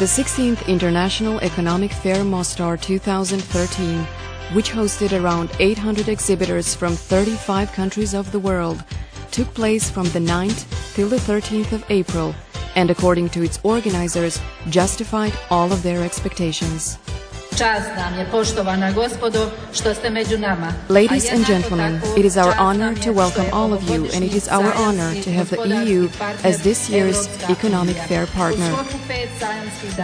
The 16th International Economic Fair Mostar 2013, which hosted around 800 exhibitors from 35 countries of the world, took place from the 9th till the 13th of April, and according to its organizers, justified all of their expectations. Ladies and gentlemen, it is our honor to welcome all of you, and it is our honor to have the EU as this year's economic fair partner.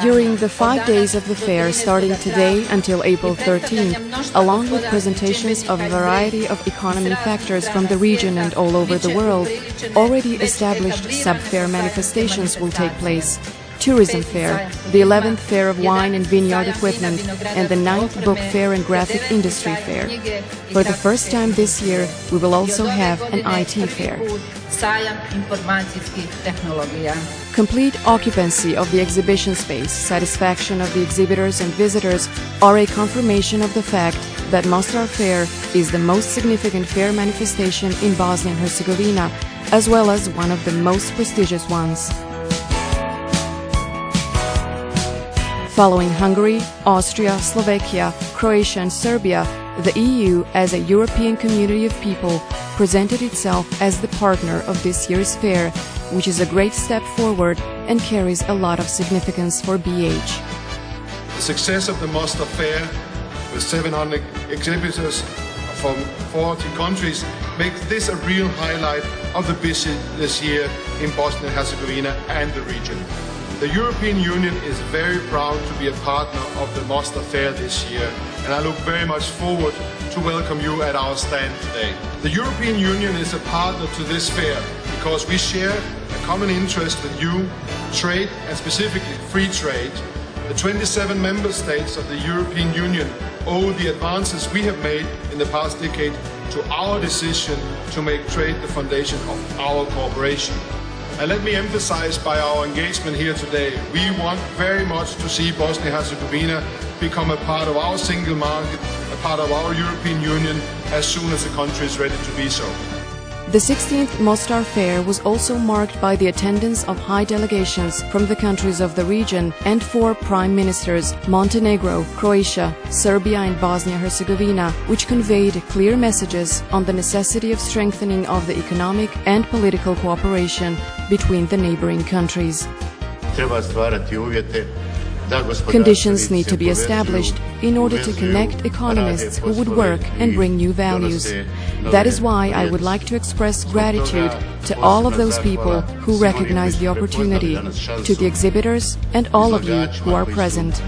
During the 5 days of the fair, starting today until April 13th, along with presentations of a variety of economy factors from the region and all over the world, already established sub-fair manifestations will take place. Tourism Fair, the 11th Fair of Wine and Vineyard Equipment, and the 9th Book Fair and Graphic Industry Fair. For the first time this year, we will also have an IT fair. Complete occupancy of the exhibition space, satisfaction of the exhibitors and visitors are a confirmation of the fact that Mostar Fair is the most significant fair manifestation in Bosnia and Herzegovina, as well as one of the most prestigious ones. Following Hungary, Austria, Slovakia, Croatia and Serbia, the EU, as a European community of people, presented itself as the partner of this year's fair, which is a great step forward and carries a lot of significance for BH. The success of the Mostar Fair, with 700 exhibitors from 40 countries, makes this a real highlight of the business this year in Bosnia and Herzegovina and the region. The European Union is very proud to be a partner of the Mostar Fair this year, and I look very much forward to welcome you at our stand today. The European Union is a partner to this fair because we share a common interest in you, trade, and specifically free trade. The 27 member states of the European Union owe the advances we have made in the past decade to our decision to make trade the foundation of our cooperation. And let me emphasize by our engagement here today, we want very much to see Bosnia-Herzegovina become a part of our single market, a part of our European Union, as soon as the country is ready to be so. The 16th Mostar Fair was also marked by the attendance of high delegations from the countries of the region and 4 prime ministers, Montenegro, Croatia, Serbia and Bosnia-Herzegovina, which conveyed clear messages on the necessity of strengthening of the economic and political cooperation between the neighboring countries. Conditions need to be established in order to connect economists who would work and bring new values. That is why I would like to express gratitude to all of those people who recognize the opportunity, to the exhibitors and all of you who are present.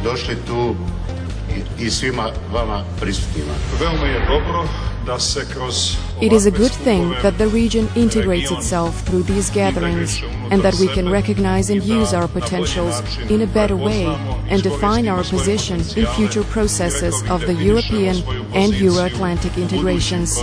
It is a good thing that the region integrates itself through these gatherings, and that we can recognize and use our potentials in a better way and define our position in future processes of the European and Euro-Atlantic integrations.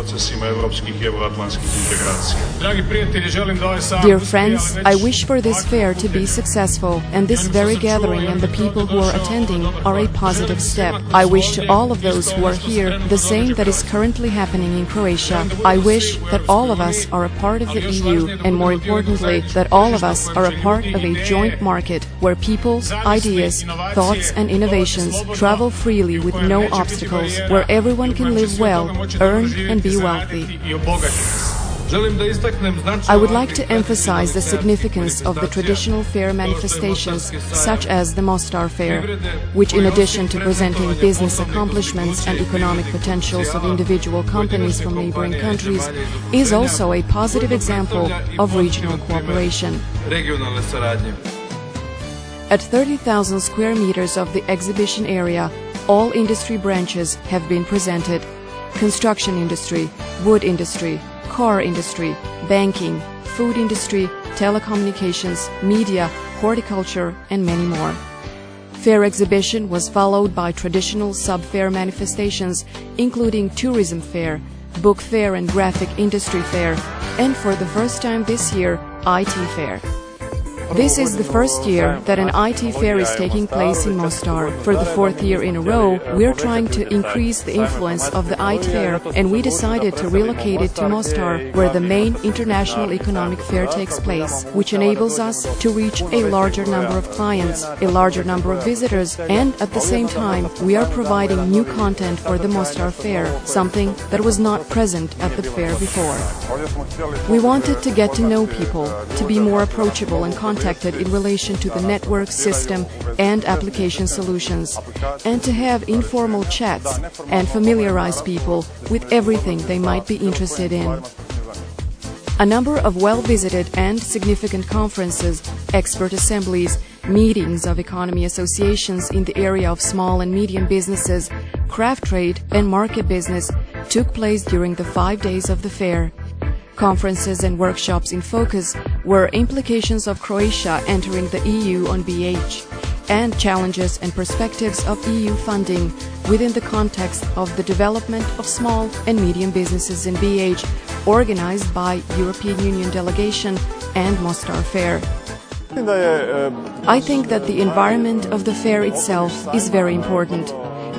Dear friends, I wish for this fair to be successful, and this very gathering and the people who are attending are a positive step. I wish to all of those who are here the same that is currently happening in Croatia. I wish that all of us are a part of the EU, and more importantly, that all of us are a part of a joint market where people's ideas, thoughts and innovations travel freely with no obstacles, where everyone can live well, earn and be wealthy. I would like to emphasize the significance of the traditional fair manifestations, such as the Mostar Fair, which in addition to presenting business accomplishments and economic potentials of individual companies from neighboring countries, is also a positive example of regional cooperation. At 30,000 square meters of the exhibition area, all industry branches have been presented: construction industry, wood industry, car industry, banking, food industry, telecommunications, media, horticulture, and many more. Fair exhibition was followed by traditional sub-fair manifestations, including tourism fair, book fair and graphic industry fair, and for the first time this year, IT fair. This is the first year that an IT fair is taking place in Mostar. For the fourth year in a row, we're trying to increase the influence of the IT fair, and we decided to relocate it to Mostar, where the main international economic fair takes place, which enables us to reach a larger number of clients, a larger number of visitors, and at the same time, we are providing new content for the Mostar Fair, something that was not present at the fair before. We wanted to get to know people, to be more approachable and contacted in relation to the network, system and application solutions, and to have informal chats and familiarize people with everything they might be interested in. A number of well-visited and significant conferences, expert assemblies, meetings of economy associations in the area of small and medium businesses, craft trade and market business took place during the 5 days of the fair. Conferences and workshops in focus were implications of Croatia entering the EU on BH and challenges and perspectives of EU funding within the context of the development of small and medium businesses in BH, organized by European Union delegation and Mostar Fair. I think that the environment of the fair itself is very important.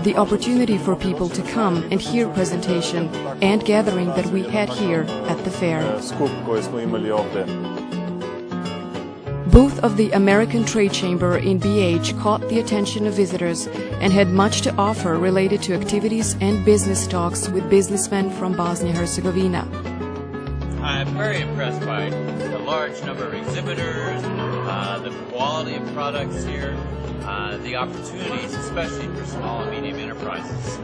The opportunity for people to come and hear presentation and gathering that we had here at the fair. Booth of the American Trade Chamber in BH caught the attention of visitors and had much to offer related to activities and business talks with businessmen from Bosnia-Herzegovina. I'm very impressed by the large number of exhibitors, the quality of products here, the opportunities, especially for small and medium enterprises.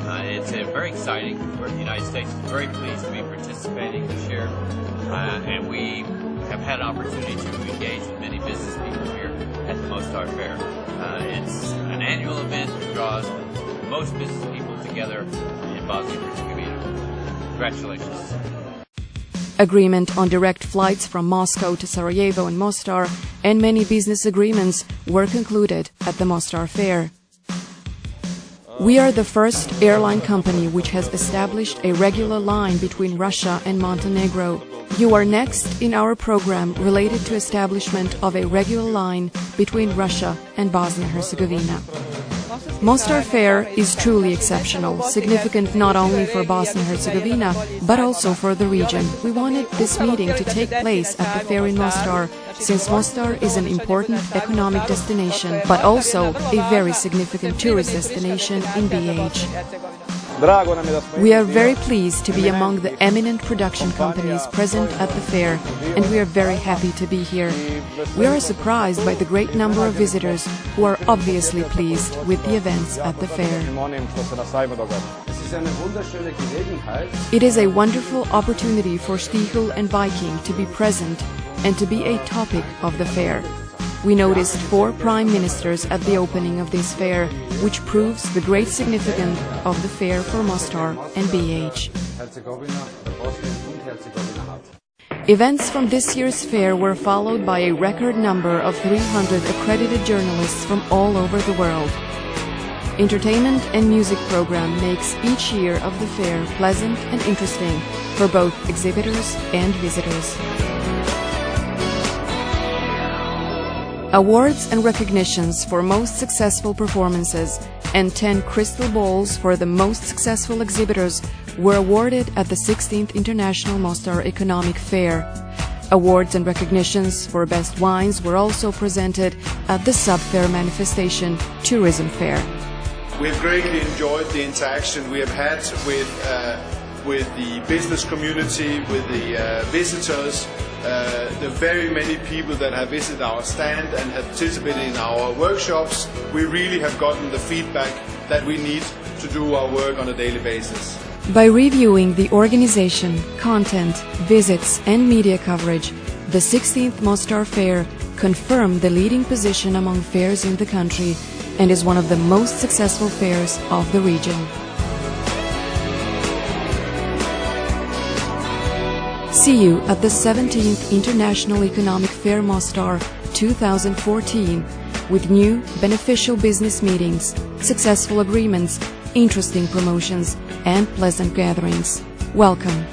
It's very exciting. We're in the United States, very pleased to be participating this year, and we have had an opportunity to engage with many business people here at the Mostar Fair. It's an annual event that draws most business people together in Bosnia-Herzegovina. Congratulations. Agreement on direct flights from Moscow to Sarajevo and Mostar and many business agreements were concluded at the Mostar Fair. We are the first airline company which has established a regular line between Russia and Montenegro. You are next in our program related to establishment of a regular line between Russia and Bosnia-Herzegovina. Mostar Fair is truly exceptional, significant not only for Bosnia-Herzegovina, but also for the region. We wanted this meeting to take place at the fair in Mostar, since Mostar is an important economic destination, but also a very significant tourist destination in BH. We are very pleased to be among the eminent production companies present at the fair, and we are very happy to be here. We are surprised by the great number of visitors who are obviously pleased with the events at the fair. It is a wonderful opportunity for Stichel and Viking to be present and to be a topic of the fair. We noticed 4 prime ministers at the opening of this fair, which proves the great significance of the fair for Mostar and BH. Events from this year's fair were followed by a record number of 300 accredited journalists from all over the world. Entertainment and music program makes each year of the fair pleasant and interesting for both exhibitors and visitors. Awards and recognitions for most successful performances and 10 crystal balls for the most successful exhibitors were awarded at the 16th International Mostar Economic Fair. Awards and recognitions for best wines were also presented at the sub-fair manifestation Tourism Fair. We have greatly enjoyed the interaction we have had with the business community, with the visitors, the very many people that have visited our stand and have participated in our workshops. We really have gotten the feedback that we need to do our work on a daily basis. By reviewing the organization, content, visits and media coverage, the 16th Mostar Fair confirmed the leading position among fairs in the country and is one of the most successful fairs of the region. See you at the 17th International Economic Fair Mostar 2014 with new beneficial business meetings, successful agreements, interesting promotions and pleasant gatherings. Welcome.